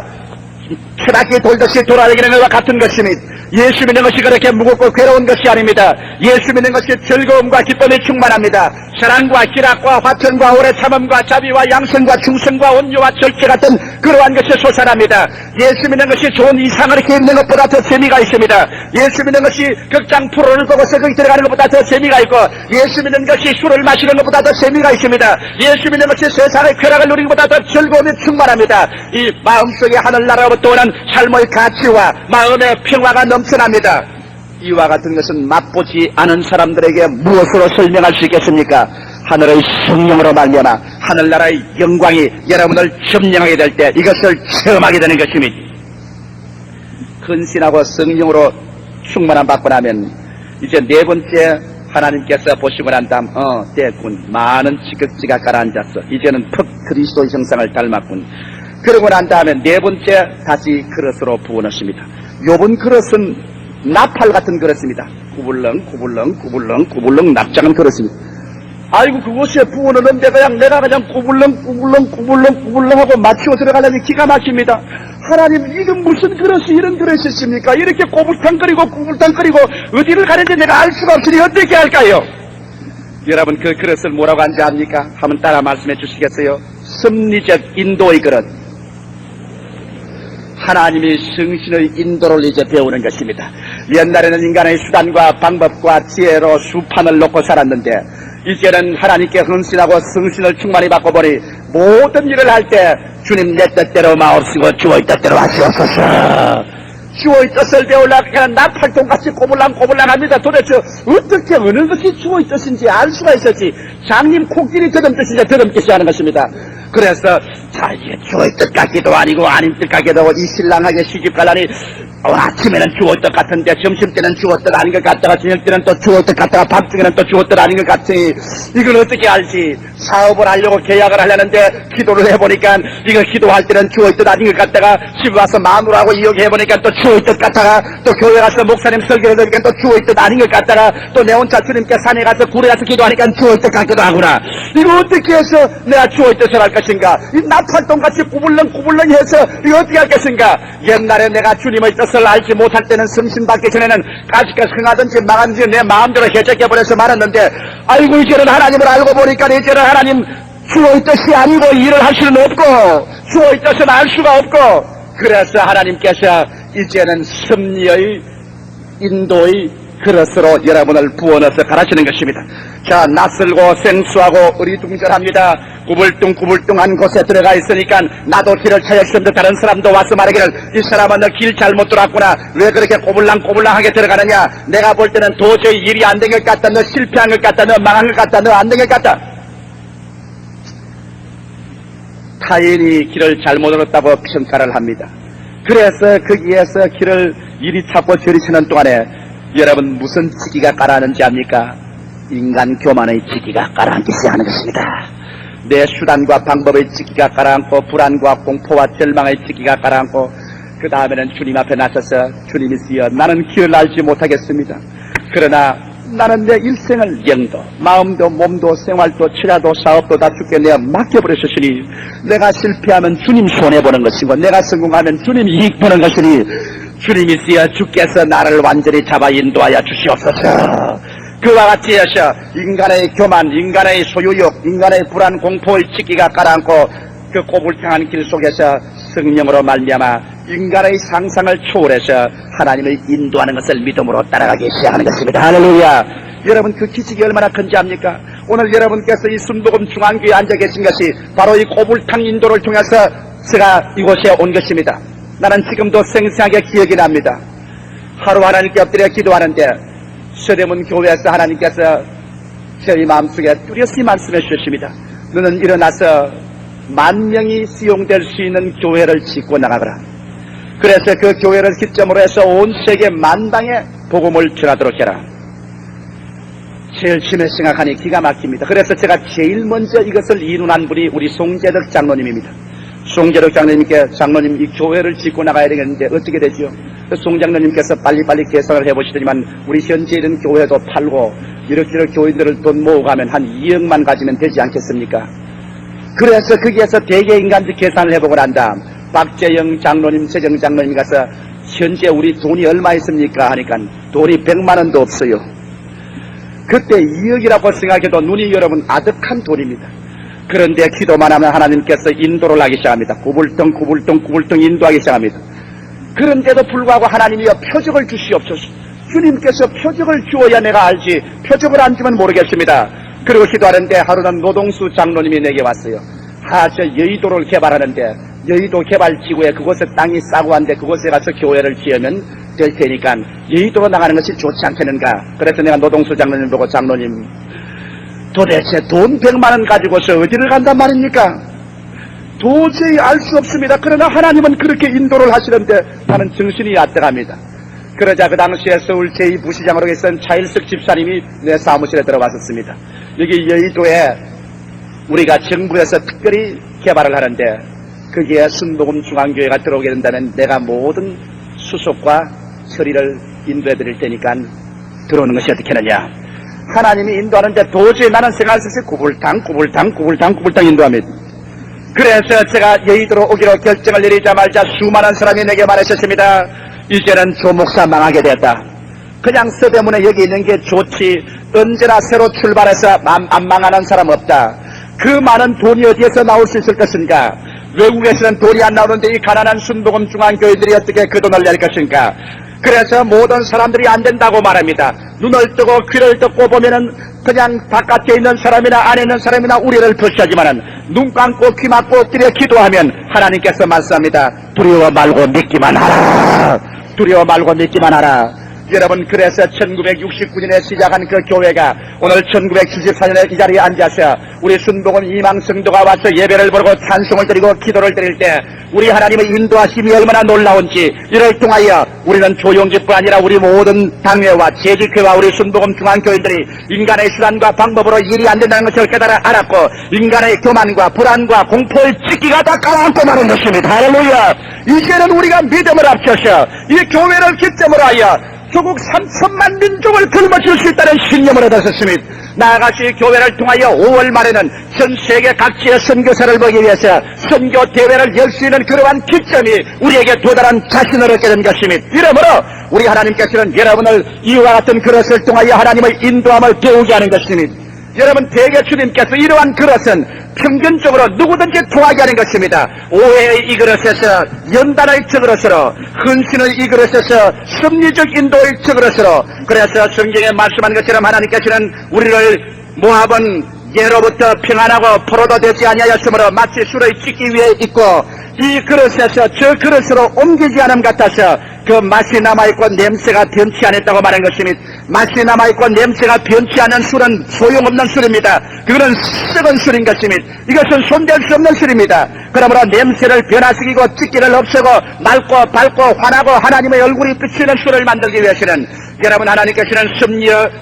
최바퀴 돌듯이 돌아다니는 것과 같은 것입니다. 예수 믿는 것이 그렇게 무겁고 괴로운 것이 아닙니다. 예수 믿는 것이 즐거움과 기쁨이 충만합니다. 사랑과 희락과 화평과 오래 참음과 자비와 양성과 충성과 온유와 절제 같은 그러한 것이 솟아납니다. 예수 믿는 것이 좋은 이상을 이렇게 입는 것보다 더 재미가 있습니다. 예수 믿는 것이 극장 프로를 보고서 거기 들어가는 것보다 더 재미가 있고 예수 믿는 것이 술을 마시는 것보다 더 재미가 있습니다. 예수 믿는 것이 세상의 쾌락을 누리는 것보다 더 즐거움이 충만합니다. 이 마음속에 하늘나라로부터 오는 삶의 가치와 마음의 평화가 넘쳐납니다. 이와 같은 것은 맛보지 않은 사람들에게 무엇으로 설명할 수 있겠습니까? 하늘의 성령으로 말미암아 하늘나라의 영광이 여러분을 점령하게 될 때 이것을 체험하게 되는 것입니다. 헌신하고 성령으로 충만함 받고 나면 이제 네 번째 하나님께서 보시고 난 다음 됐군. 많은 지극지가 가라앉았어. 이제는 퍽 그리스도의 형상을 닮았군. 그러고 난 다음에 네 번째 다시 그릇으로 부어넣습니다. 요번 그릇은 나팔 같은 그릇입니다. 구불렁 납작한 그릇입니다. 아이고 그곳에 부어넣는데 그냥 내가 그냥 구불렁 하고 맞추고 들어가려니 기가 막힙니다. 하나님 이게 무슨 그릇이 이런 그릇이 있습니까? 이렇게 구불탕거리고 어디를 가는지 내가 알 수가 없으니 어떻게 할까요? 여러분 그 그릇을 뭐라고 하는지 압니까? 한번 따라 말씀해 주시겠어요? 섭리적 인도의 그릇. 하나님이 성신의 인도를 이제 배우는 것입니다. 옛날에는 인간의 수단과 방법과 지혜로 수판을 놓고 살았는데 이제는 하나님께 헌신하고 성신을 충만히 받고 보니 모든 일을 할 때 주님 내 뜻대로 마옵시고 주의 뜻대로 하시옵소서. 주의 뜻을 배우려고 그냥 나팔통같이 꼬불랑꼬불랑합니다. 도대체 어떻게 어느 것이 주의 뜻인지 알 수가 있었지. 장님 코끼리 더듬듯이 더듬듯이 하는 것입니다. 그래서 자 이게 주의 뜻 같기도 아니고 아닌 뜻 같기도 하고 이 신랑에게 시집가려니 아침에는 주의 뜻 같은데 점심때는 주의 뜻 아닌 것 같다가 저녁때는 또 주의 뜻 같다가 밤중에는 또 주의 뜻 아닌 것 같으니 이걸 어떻게 알지. 사업을 하려고 계약을 하려는데 기도를 해보니까 이거 기도할 때는 주의 뜻 아닌 것 같다가 집에 와서 마누라하고 이야기해보니까 또 주의 뜻 같다가 또 교회 가서 목사님 설교를 들으니까 또 주의 뜻 아닌 것 같다가 또 내 혼자 주님께 산에 가서 굴에 가서 기도하니까 주의 뜻 같기도 하구나. 이거 어떻게 해서 내가 주의 뜻을 할 것인가. 이 나팔똥같이 꾸불렁꾸불렁 해서 이거 어떻게 할 것인가. 옛날에 내가 주님의 뜻을 알지 못할 때는 성신 받기 전에는 까짓까 흥하든지 망하든지 내 마음대로 해적해버려서 말았는데 아이고 이제는 하나님을 알고 보니까 이제는 하나님 주의 뜻이 아니고 일을 할 수는 없고 주의 뜻은 알 수가 없고 그래서 하나님께서 이제는 섭리의 인도의 그릇으로 여러분을 부어넣어서 가르치는 것입니다. 자, 낯설고 생수하고 어리둥절합니다. 구불뚱구불뚱한 곳에 들어가 있으니까 나도 길을 찾았는데 다른 사람도 와서 말하기를 이 사람은 너 길 잘못 들어왔구나. 왜 그렇게 꼬불랑꼬불랑하게 들어가느냐. 내가 볼 때는 도저히 일이 안 된 것 같다. 너 실패한 것 같다. 너 망한 것 같다. 너 안 된 것 같다. 타인이 길을 잘못 얻었다고 평가를 합니다. 그래서 거기에서 길을 이리 찾고 저리 찾는 동안에 여러분 무슨 지기가 깔아앉는지 압니까? 인간 교만의 지기가 깔아앉기 시작하는 것입니다. 내 수단과 방법의 지기가 깔아앉고 불안과 공포와 절망의 지기가 깔아앉고 그 다음에는 주님 앞에 나서서 주님이시여 나는 길을 알지 못하겠습니다. 그러나 나는 내 일생을 영도 마음도 몸도 생활도 처자도 사업도 다 주께 내가 맡겨버렸으니 내가 실패하면 주님 손해보는 것이고 내가 성공하면 주님 이익 보는 것이니 주님이시여 주께서 나를 완전히 잡아 인도하여 주시옵소서. 그와 같이 하셔 인간의 교만, 인간의 소유욕, 인간의 불안, 공포의 치기가 깔아앉고 그 꼬불탕한 길 속에서 성령으로 말미암아 인간의 상상을 초월해서 하나님을 인도하는 것을 믿음으로 따라가기 시작하는 것입니다. 할렐루야. 여러분 그 기적이 얼마나 큰지 압니까? 오늘 여러분께서 이 순복음 중앙교회에 앉아 계신 것이 바로 이 꼬불탕 인도를 통해서 제가 이곳에 온 것입니다. 나는 지금도 생생하게 기억이 납니다. 하루 하나님께 엎드려 기도하는데 서대문 교회에서 하나님께서 저희 마음속에 뚜렷이 말씀해 주셨습니다. 너는 일어나서 10,000명이 수용될 수 있는 교회를 짓고 나가거라. 그래서 그 교회를 기점으로 해서 온 세계 만방에 복음을 전하도록 해라. 제일 심해 생각하니 기가 막힙니다. 그래서 제가 제일 먼저 이것을 이룬한 분이 우리 송재덕 장로님입니다. 송재덕 장로님께 장로님 이 교회를 짓고 나가야 되겠는데 어떻게 되죠? 송 장로님께서 빨리빨리 계산을 해보시더니만 우리 현재 있는 교회도 팔고 이렇게 교인들을 돈 모으가면 한 2억만 가지면 되지 않겠습니까? 그래서 거기에서 대개 인간들 계산을 해보고 난 다음 박재영 장로님, 최정 장로님 가서 현재 우리 돈이 얼마 있습니까? 하니까 돈이 100만 원도 없어요. 그때 2억이라고 생각해도 눈이 여러분 아득한 돈입니다. 그런데 기도만 하면 하나님께서 인도를 하기 시작합니다. 구불덩 인도하기 시작합니다. 그런데도 불구하고 하나님이여 표적을 주시옵소서. 주님께서 표적을 주어야 내가 알지 표적을 안 주면 모르겠습니다. 그리고 기도하는데 하루는 노동수 장로님이 내게 왔어요. 저 여의도를 개발하는데 여의도 개발지구에 그곳에 땅이 싸고 한데 그곳에 가서 교회를 지으면 될 테니까 여의도로 나가는 것이 좋지 않겠는가. 그래서 내가 노동수 장로님 보고 장로님 도대체 돈 100만 원 가지고서 어디를 간단 말입니까? 도저히 알 수 없습니다. 그러나 하나님은 그렇게 인도를 하시는데 나는 정신이 앗돼갑니다. 그러자 그 당시에 서울 제2부시장으로 계신 차일석 집사님이 내 사무실에 들어왔었습니다. 여기 여의도에 우리가 정부에서 특별히 개발을 하는데 거기에 순복음 중앙교회가 들어오게 된다면 내가 모든 수속과 처리를 인도해 드릴 테니까 들어오는 것이 어떻겠느냐. 하나님이 인도하는데 도저히 나는 생각할 수 없이 구불탕 인도합니다. 그래서 제가 여의도로 오기로 결정을 내리자마자 수많은 사람이 내게 말하셨습니다. 이제는 조 목사 망하게 됐다. 그냥 서대문에 여기 있는 게 좋지 언제나 새로 출발해서 안 망하는 사람 없다. 그 많은 돈이 어디에서 나올 수 있을 것인가. 외국에서는 돈이 안 나오는데 이 가난한 순복음 중앙교회들이 어떻게 그 돈을 낼 것인가? 그래서 모든 사람들이 안 된다고 말합니다. 눈을 뜨고 귀를 듣고 보면은 그냥 바깥에 있는 사람이나 안에 있는 사람이나 우리를 부시하지만은 눈 감고 귀 막고 엎드려 기도하면 하나님께서 말씀합니다. 두려워 말고 믿기만 하라. 두려워 말고 믿기만 하라. 여러분, 그래서 1969년에 시작한 그 교회가 오늘 1974년에 이 자리에 앉아서 우리 순복음 이망성도가 와서 예배를 보고 찬송을 드리고 기도를 드릴 때 우리 하나님의 인도하심이 얼마나 놀라운지, 이를 통하여 우리는 조용집뿐 아니라 우리 모든 당회와 재직회와 우리 순복음 중앙교인들이 인간의 수단과 방법으로 일이 안 된다는 것을 깨달아 알았고, 인간의 교만과 불안과 공포의 찢기가 다 가라앉고 마는 것입니다. 할렐루야. 이제는 우리가 믿음을 합쳐서 이 교회를 기점으로 하여 조국 3천만 민족을 굶어줄 수 있다는 신념을 얻었습니다. 나아가시 교회를 통하여 5월 말에는 전 세계 각지의 선교사를 보기 위해서 선교 대회를 열 수 있는 그러한 기점이 우리에게 도달한 자신을 얻게 된 것입니다. 이러므로 우리 하나님께서는 여러분을 이와 같은 그릇을 통하여 하나님의 인도함을 배우게 하는 것입니다. 여러분, 대개 주님께서 이러한 그릇은 평균적으로 누구든지 통하게 하는 것입니다. 오해의 이 그릇에서 연단의 저 그릇으로, 헌신의 이 그릇에서 섭리적 인도의 저 그릇으로. 그래서 성경에 말씀한 것처럼 하나님께서는 우리를 모압은 예로부터 평안하고 포로도 되지 아니하였으므로 마치 술의 찢기 위에 있고 이 그릇에서 저 그릇으로 옮기지 않음 같아서 그 맛이 남아있고 냄새가 변치 않았다고 말한 것입니다. 맛이 남아있고 냄새가 변치 않은 술은 소용없는 술입니다. 그거는 썩은 술인 것입니다. 이것은 손댈 수 없는 술입니다. 그러므로 냄새를 변화시키고 찢기를 없애고 맑고 밝고 환하고 하나님의 얼굴이 비치는 술을 만들기 위해서는 여러분, 하나님께서는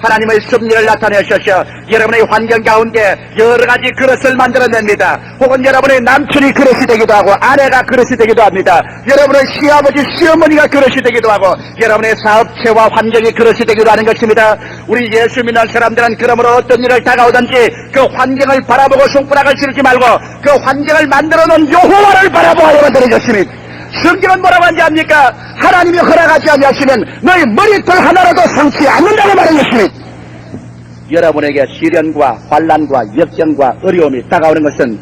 하나님의 섭리를 나타내셔서 여러분의 환경 가운데 여러 가지 그릇을 만들어냅니다. 혹은 여러분의 남편이 그릇이 되기도 하고 아내가 그릇이 되기도 합니다. 여러분의 시아버지, 시어머니가 그릇이 되기도 하고 여러분의 사업체와 환경이 그릇이 되기도 하는 것입니다. 우리 예수 믿는 사람들은 그러므로 어떤 일을 다가오든지 그 환경을 바라보고 손가락을 찌르지 말고 그 환경을 만들어 놓은 여호와를 바라보아야만 되는 것입니다. 성경은 뭐라고 하는지 압니까? 하나님이 허락하지 아니하시면 너희 머리털 하나라도 상치 않는다고 말한 것입니다. 여러분에게 시련과 환난과 역경과 어려움이 다가오는 것은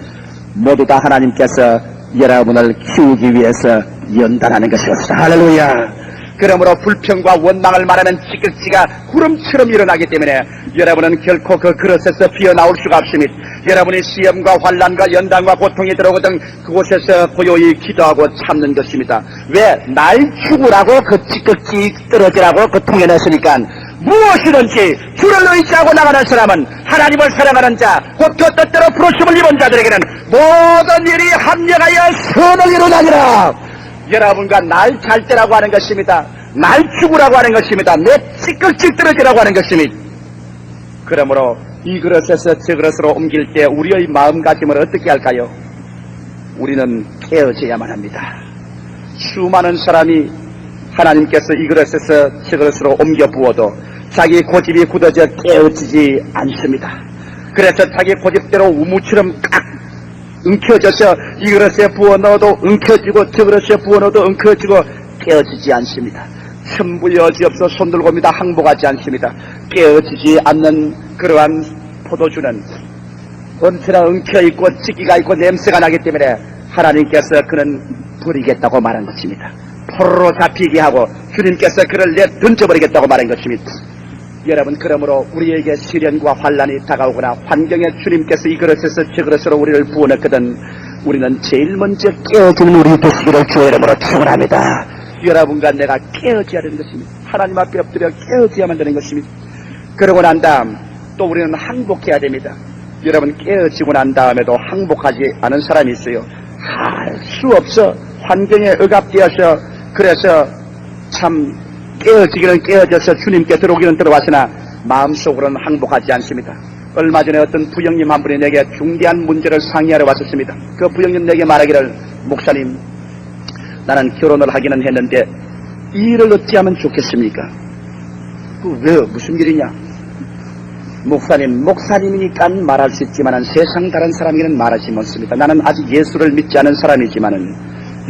모두 다 하나님께서 여러분을 키우기 위해서 연단하는 것이었다. 할렐루야. 그러므로 불평과 원망을 말하는 찌극지가 구름처럼 일어나기 때문에 여러분은 결코 그 그릇에서 피어나올 수가 없습니다. 여러분이 시험과 환난과 연단과 고통이 들어오거든 그곳에서 고요히 기도하고 참는 것입니다. 왜? 날 죽으라고 그 찌극지 떨어지라고 그 통에 냈으니까. 무엇이든지 주를 의지하고 나가는 사람은 하나님을 사랑하는 자, 곧 그 뜻대로 부르심을 입은 자들에게는 모든 일이 합력하여 선을 이루나니라. 여러분과 날 잘 때라고 하는 것입니다. 날 죽으라고 하는 것입니다. 내 찌끌찌 떨어지라고 하는 것입니다. 그러므로 이 그릇에서 저 그릇으로 옮길 때 우리의 마음가짐을 어떻게 할까요? 우리는 깨어져야만 합니다. 수많은 사람이 하나님께서 이 그릇에서 저 그릇으로 옮겨 부어도 자기 고집이 굳어져 깨어지지 않습니다. 그래서 자기 고집대로 우무처럼 깍 엉켜져서 이 그릇에 부어 넣어도 엉켜지고 저 그릇에 부어 넣어도 엉켜지고 깨어지지 않습니다. 천부 여지없어 손들고입니다. 항복하지 않습니다. 깨어지지 않는 그러한 포도주는 언제나 엉켜있고 찌기가 있고 냄새가 나기 때문에 하나님께서 그는 버리겠다고 말한 것입니다. 포로로 잡히게 하고 주님께서 그를 던져버리겠다고 말한 것입니다. 여러분, 그러므로 우리에게 시련과 환난이 다가오거나 환경에 주님께서 이 그릇에서 저 그릇으로 우리를 부어넣거든 우리는 제일 먼저 깨어지는 우리 되시기를 주의 이름으로 축원합니다. 여러분과 내가 깨어져야 되는 것입니다. 하나님 앞에 엎드려 깨어져야만 되는 것입니다. 그러고 난 다음 또 우리는 항복해야 됩니다. 여러분, 깨어지고 난 다음에도 항복하지 않은 사람이 있어요. 할 수 없어. 환경에 억압되어서 그래서 참 깨어지기는 깨어져서 주님께 들어오기는 들어왔으나 마음속으로는 항복하지 않습니다. 얼마 전에 어떤 부형님 한 분이 내게 중대한 문제를 상의하러 왔었습니다. 그 부형님 내게 말하기를, 목사님, 나는 결혼을 하기는 했는데 이 일을 어찌하면 좋겠습니까? 왜? 무슨 일이냐? 목사님, 목사님이니까 말할 수 있지만 세상 다른 사람에게는 말하지 못습니다. 나는 아직 예수를 믿지 않은 사람이지만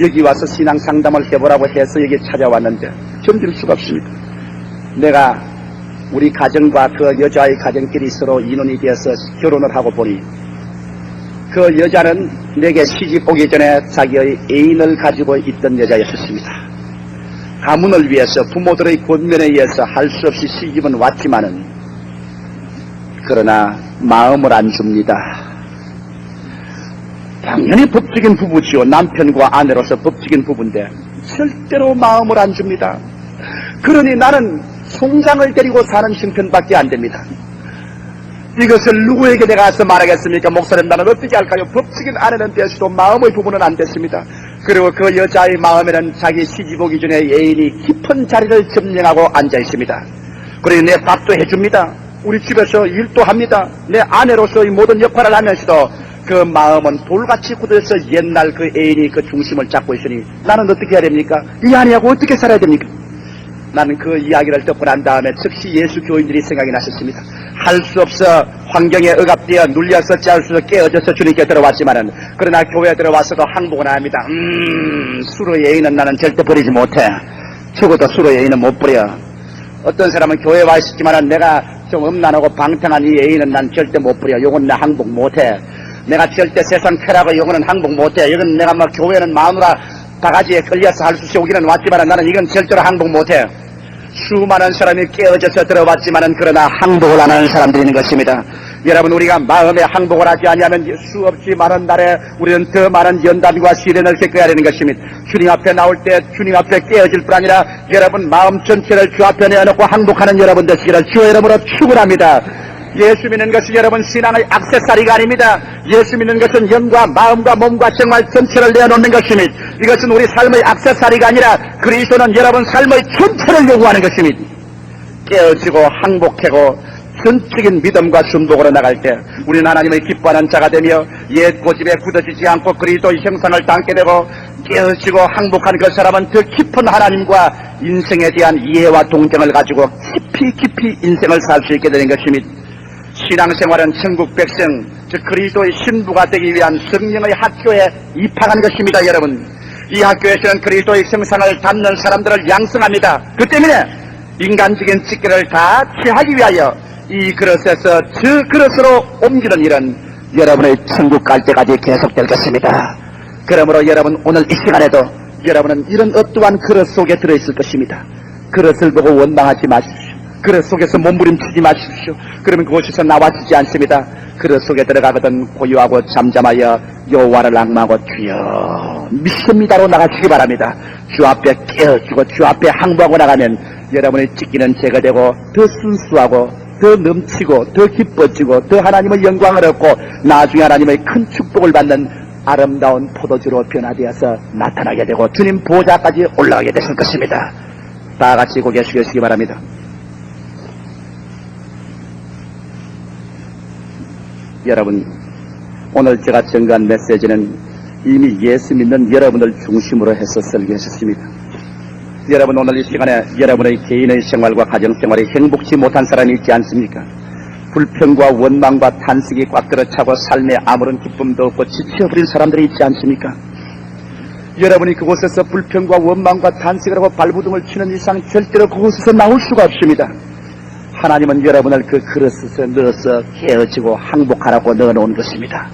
여기 와서 신앙 상담을 해보라고 해서 여기 찾아왔는데 견딜 수가 없습니다. 내가 우리 가정과 그 여자의 가정끼리 서로 인원이 되어서 결혼을 하고 보니 그 여자는 내게 시집 오기 전에 자기의 애인을 가지고 있던 여자였습니다. 가문을 위해서 부모들의 권면에 의해서 할 수 없이 시집은 왔지만은 그러나 마음을 안 줍니다. 당연히 법적인 부부지요. 남편과 아내로서 법적인 부부인데 절대로 마음을 안 줍니다. 그러니 나는 송장을 데리고 사는 형편밖에 안 됩니다. 이것을 누구에게 내가 가서 말하겠습니까? 목사님, 나는 어떻게 할까요? 법적인 아내는 되어도 마음의 부부는 안 됐습니다. 그리고 그 여자의 마음에는 자기 시집 오기 전에 애인이 깊은 자리를 점령하고 앉아 있습니다. 그리고 내 밥도 해줍니다. 우리 집에서 일도 합니다. 내 아내로서의 모든 역할을 하면서도 그 마음은 돌같이 굳어서 옛날 그 애인이 그 중심을 잡고 있으니 나는 어떻게 해야 됩니까? 이 아내하고 어떻게 살아야 됩니까? 나는 그 이야기를 듣고 난 다음에 즉시 예수 교인들이 생각이 났었습니다. 할 수 없어 환경에 억압되어 눌려서 짜서 깨어져서 주님께 들어왔지만은 그러나 교회에 들어와서도 항복은 합니다. 수로의 애인은 나는 절대 버리지 못해. 적어도 수로의 애인은 못 버려. 어떤 사람은 교회에 와 있었지만은 내가 좀 음란하고 방탕한 이 애인은 난 절대 못 버려. 요건 나 항복 못해. 내가 절대 세상 쾌락을 요거는 항복 못해. 이건 내가 막 교회는 마누라 바가지에 걸려서 할 수 있어 오기는 왔지만은 나는 이건 절대로 항복 못해. 수많은 사람이 깨어져서 들어왔지만은 그러나 항복을 안 하는 사람들이 있는 것입니다. 여러분, 우리가 마음에 항복을 하지 아니하면 수없이 많은 날에 우리는 더 많은 연단과 시련을 겪어야 되는 것입니다. 주님 앞에 나올 때 주님 앞에 깨어질 뿐 아니라 여러분 마음 전체를 주 앞에 내어놓고 항복하는 여러분 되시기를 주의 이름으로 축원합니다. 예수 믿는 것이 여러분 신앙의 액세서리가 아닙니다. 예수 믿는 것은 영과 마음과 몸과 정말 전체를 내어놓는 것입니다. 이것은 우리 삶의 액세서리가 아니라 그리스도는 여러분 삶의 전체를 요구하는 것입니다. 깨어지고 항복하고 전적인 믿음과 순복으로 나갈 때 우리는 하나님의 기뻐하는 자가 되며 옛 고집에 굳어지지 않고 그리스도의 형상을 담게 되고 깨어지고 항복한 그 사람은 더 깊은 하나님과 인생에 대한 이해와 동정을 가지고 깊이 인생을 살 수 있게 되는 것입니다. 신앙생활은 천국 백성, 즉 그리스도의 신부가 되기 위한 성령의 학교에 입학하는 것입니다. 여러분, 이 학교에서는 그리스도의 형상을 담는 사람들을 양성합니다. 그 때문에 인간적인 직결을 다 취하기 위하여 이 그릇에서 저 그릇으로 옮기는 일은 여러분의 천국 갈 때까지 계속될 것입니다. 그러므로 여러분 오늘 이 시간에도 여러분은 이런 어떠한 그릇 속에 들어있을 것입니다. 그릇을 보고 원망하지 마십시오. 그릇 속에서 몸부림치지 마십시오. 그러면 그곳에서 나와지지 않습니다. 그릇 속에 들어가거든 고요하고 잠잠하여 여호와를 앙망하고 주여 믿습니다로 나가시기 바랍니다. 주 앞에 깨어지고 주 앞에 항복하고 나가면 여러분의 찢기는 제거되고 더 순수하고 더 넘치고 더 기뻐지고 더 하나님의 영광을 얻고 나중에 하나님의 큰 축복을 받는 아름다운 포도주로 변화되어서 나타나게 되고 주님 보좌까지 올라가게 되실 것입니다. 다 같이 고개 숙이시기 바랍니다. 여러분, 오늘 제가 전가한 메시지는 이미 예수 믿는 여러분을 중심으로 해서 설계하셨습니다. 여러분, 오늘 이 시간에 여러분의 개인의 생활과 가정생활이 행복치 못한 사람이 있지 않습니까? 불평과 원망과 탄식이 꽉 들어차고 삶에 아무런 기쁨도 없고 지쳐버린 사람들이 있지 않습니까? 여러분이 그곳에서 불평과 원망과 탄식을 하고 발부둥을 치는 이상 절대로 그곳에서 나올 수가 없습니다. 하나님은 여러분을 그 그릇에 넣어서 깨어지고 항복하라고 넣어놓은 것입니다.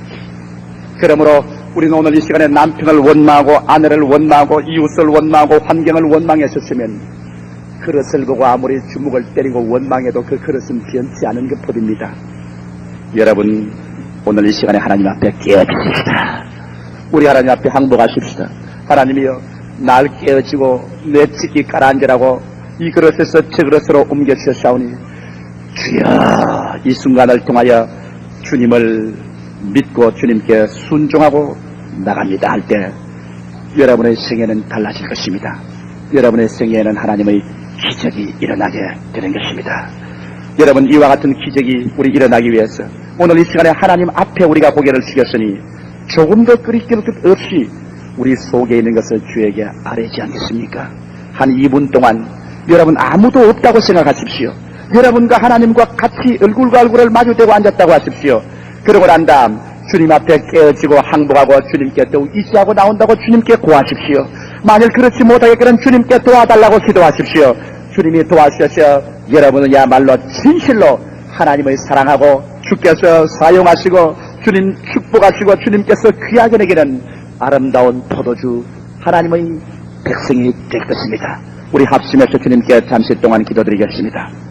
그러므로 우리는 오늘 이 시간에 남편을 원망하고 아내를 원망하고 이웃을 원망하고 환경을 원망했었으면 그릇을 보고 아무리 주먹을 때리고 원망해도 그 그릇은 변치 않은 것 뿐입니다. 여러분, 오늘 이 시간에 하나님 앞에 깨어지십시다. 우리 하나님 앞에 항복하십시다. 하나님이여, 날 깨어지고 내 찢기 가라앉으라고 이 그릇에서 저 그릇으로 옮겨주셨사오니 주여, 이 순간을 통하여 주님을 믿고 주님께 순종하고 나갑니다 할 때 여러분의 생애는 달라질 것입니다. 여러분의 생애에는 하나님의 기적이 일어나게 되는 것입니다. 여러분, 이와 같은 기적이 우리 일어나기 위해서 오늘 이 시간에 하나님 앞에 우리가 고개를 숙였으니 조금 더 끓이길 것 없이 우리 속에 있는 것을 주에게 아뢰지 않겠습니까? 한 2분 동안 여러분 아무도 없다고 생각하십시오. 여러분과 하나님과 같이 얼굴과 얼굴을 마주대고 앉았다고 하십시오. 그러고 난 다음 주님 앞에 깨어지고 항복하고 주님께 또 의지하고 나온다고 주님께 구하십시오. 만일 그렇지 못하겠거든 주님께 도와달라고 기도하십시오. 주님이 도와주셔서 여러분은야말로 진실로 하나님의 사랑하고 주께서 사용하시고 주님 축복하시고 주님께서 귀하게 내기는 아름다운 포도주 하나님의 백성이 될 것입니다. 우리 합심해서 주님께 잠시 동안 기도드리겠습니다.